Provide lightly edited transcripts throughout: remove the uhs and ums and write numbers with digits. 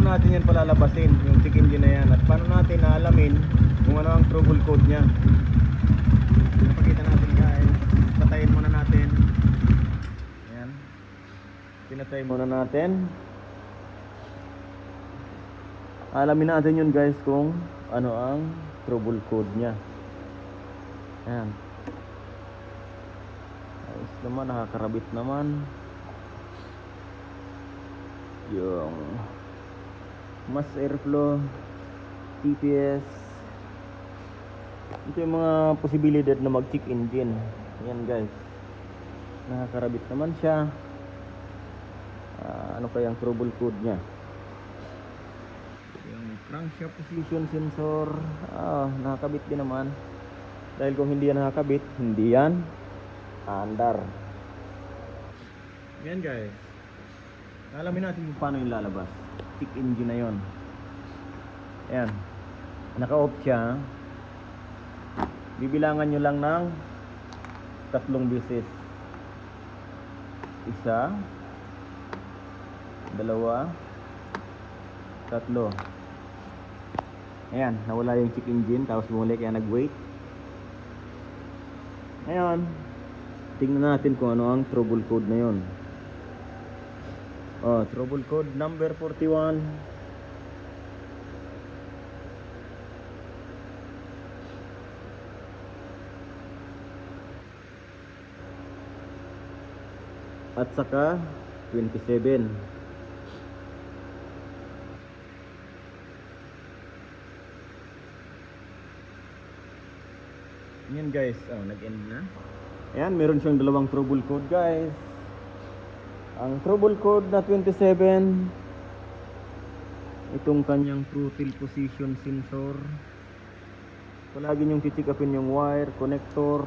natin yan palalabasin, yung check engine na yan. At paano natin naalamin kung ano ang trouble code nya. Napakita natin guys. Patayin muna natin. Ayan. Pinatay muna natin. Alamin natin yun guys kung ano ang trouble code nya. Ayan. Ayos naman, nakakarabit naman yung mass airflow, TPS. Ito yung mga posibilidad na mag check engine. Ayan guys, nakakarabit naman siya. Ano kaya ang trouble code nya? Yung crankshaft position sensor, nakakabit din naman. Dahil kung hindi yan nakakabit, hindi yan andar. Yan guys, alamin natin kung paano yung lalabas. Check engine na yon. Ayan, naka-off siya. Bibilangan nyo lang ng 3 beses. 1, 2, 3. Ayan, nawala yung check engine. Tapos bumalik, kaya nag-wait. Ngayon, tingnan natin kung ano ang trouble code na yon. Trouble code number 41. At saka 27. Yan guys, nag-end na. Ayan, meron siyang dalawang trouble code guys. Ang trouble code na 27, itong kanyang throttle position sensor. Palagi niyong check upin yung wire, connector,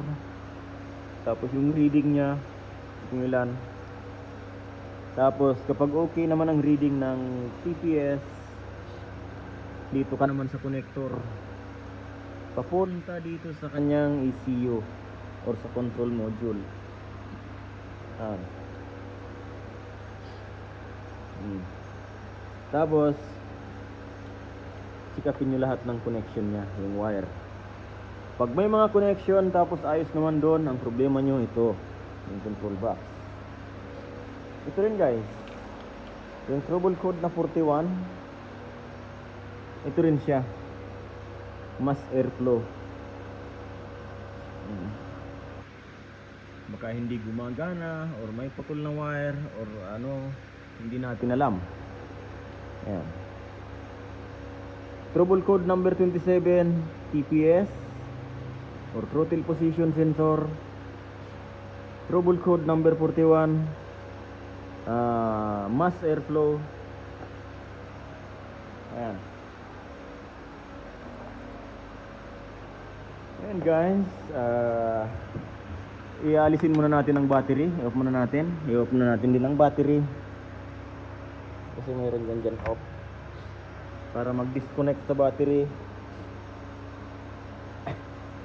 tapos yung reading niya kung ilan. Tapos kapag okay naman ang reading ng TPS, dito ka naman sa connector, papunta dito sa kanyang ECU or sa control module. Tapos sikapin nyo lahat ng connection nya, yung wire. Pag may mga connection tapos ayos naman doon, ang problema nyo ito, yung control box. Ito rin guys, yung trouble code na 41, ito rin siya, mass airflow. Baka hindi gumagana or may putol na wire or ano, hindi natin alam. Ayan. Trouble code number 27, TPS or throttle position sensor. Trouble code number 41, mass airflow. Ayan. Ayan guys, ialisin muna natin ang battery. I-off muna natin. I-off muna natin din ang battery. Kasi mayroon dyan off. Para mag-disconnect sa battery.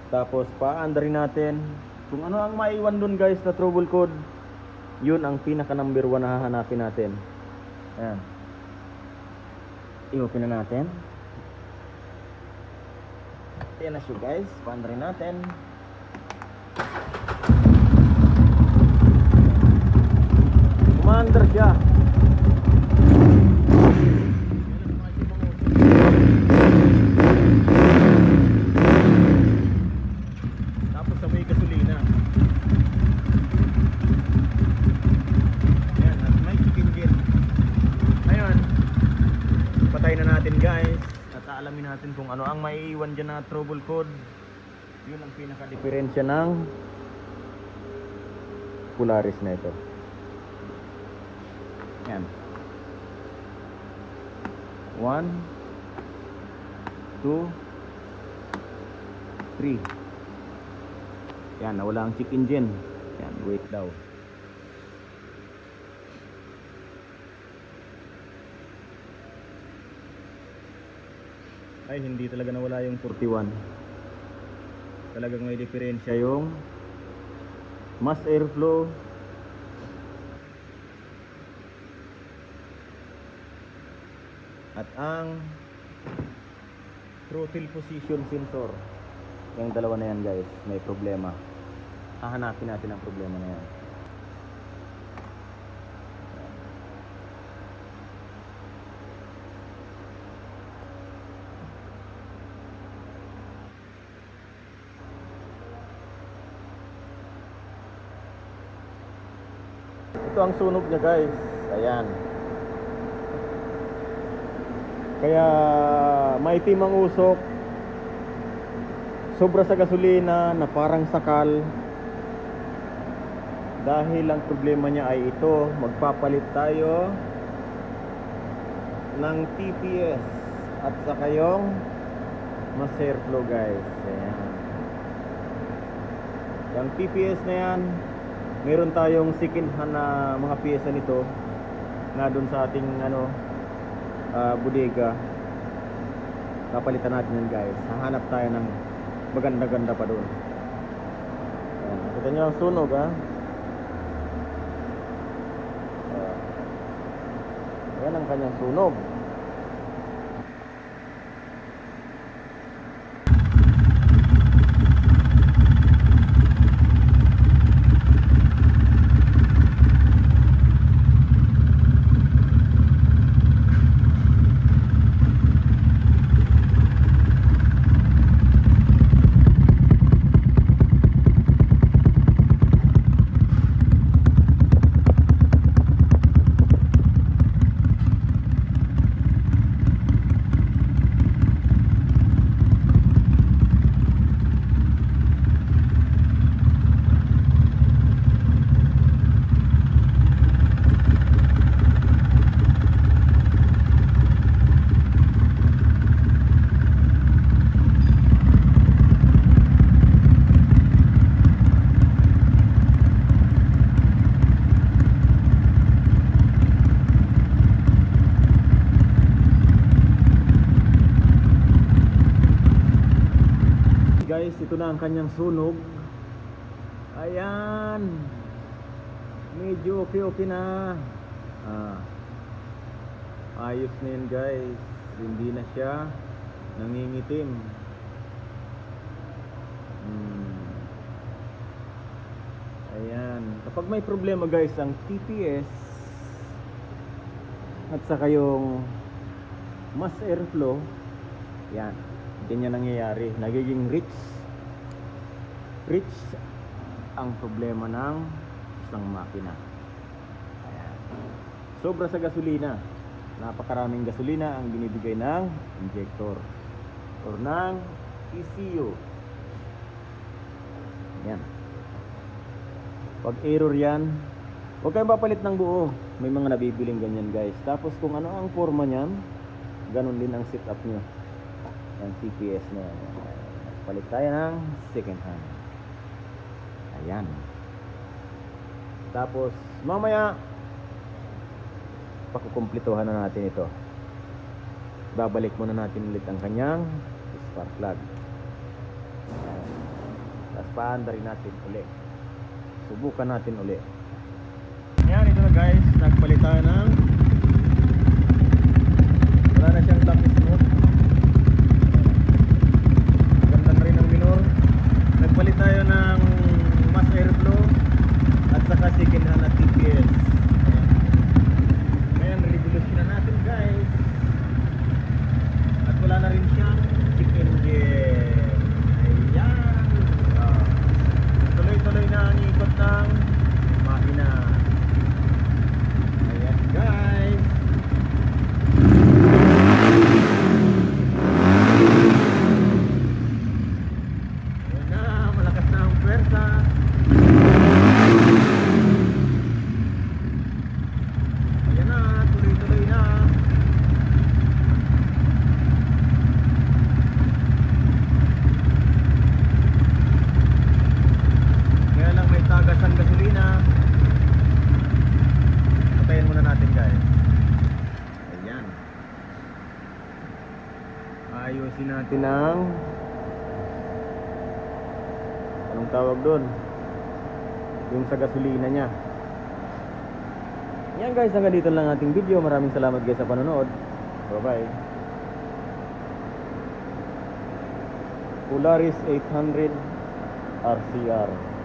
Tapos paandarin natin. Kung ano ang maiwan dun guys na trouble code, yun ang pinaka number 1 na hahanapin natin. Ayan. I-open na natin. Ayan na siya guys. Paandarin natin. Commander siya. Tapos sabay gasolina. Ayan, at may check engine. Ngayon, patay na natin guys. At aalamin natin kung ano ang maiiwan dyan na trouble code. Yun ang pinaka-diferensya ng Polaris na ito. Yan. 1, 2, 3. Yan, nawala ang check engine. Yan, wait daw. Ay, hindi talaga nawala yung 41. Talagang may diferensya yung mass airflow at ang throttle position sensor. Yung dalawa na yan guys, may problema. Hahanapin natin ang problema na yan. Ito ang sunog niya guys. Ayan. Kaya maitim ang usok. Sobra sa gasolina na parang sakal. Dahil ang problema niya ay ito, magpapalit tayo ng TPS at saka yung mass airflow guys. Ayan. Yung TPS na yan, meron tayong second hand na mga piyesa nito na doon sa ating bodega. Kapalitan natin yan guys. Hahanap tayo ng maganda-ganda pa doon. Ayan. Nakita nyo ang sunog ha. Ayan ang kanyang sunog. Guys, ito na ang kanyang sunog. Ayan. Medyo okay na. Ayos na yun guys. Hindi na siya nangingitim. Ayan. Kapag may problema guys ang TPS at saka yung mass airflow, yan, ganyan nangyayari. Nagiging rich ang problema ng isang makina. Ayan. Sobra sa gasolina. Napakaraming gasolina ang binibigay ng injector or ng ECU. Yan. Pag error yan, huwag kayong papalit ng buo. May mga nabibiling ganyan guys. Tapos kung ano ang forma niyan, ganun din ang setup nyo. Ang TPS na yan. Palit tayo ng second hand. Ayan. Tapos mamaya pakukumplituhan na natin ito. Babalik muna natin ulit ang kanyang spark plug. Ayan. Tapos paanda rin natin ulit. Subukan natin ulit. Ayan, ito na guys. Nagpalit tayo ng wala na siyang tapis mo. Ganda na rin ang minor. Nagpalit tayo ng mass airflow at saka second hand na TPS. Ayan, revolution na natin guys. At wala na rin siyang check engine. Ayan. Tuloy-tuloy na ang ikot ng makina. Ayan guys. Ayan na, malakas na ang pwersa. Ayan na, tuloy-tuloy na. Kaya lang may tagas ang gasolina. Patayin muna natin guys. Ayan. Ayusin natin ang anong tawag doon? Yung sa gasolina niya. Yan guys, hanggang dito lang ating video. Maraming salamat guys sa panonood. Bye-bye. Polaris 800 RCR.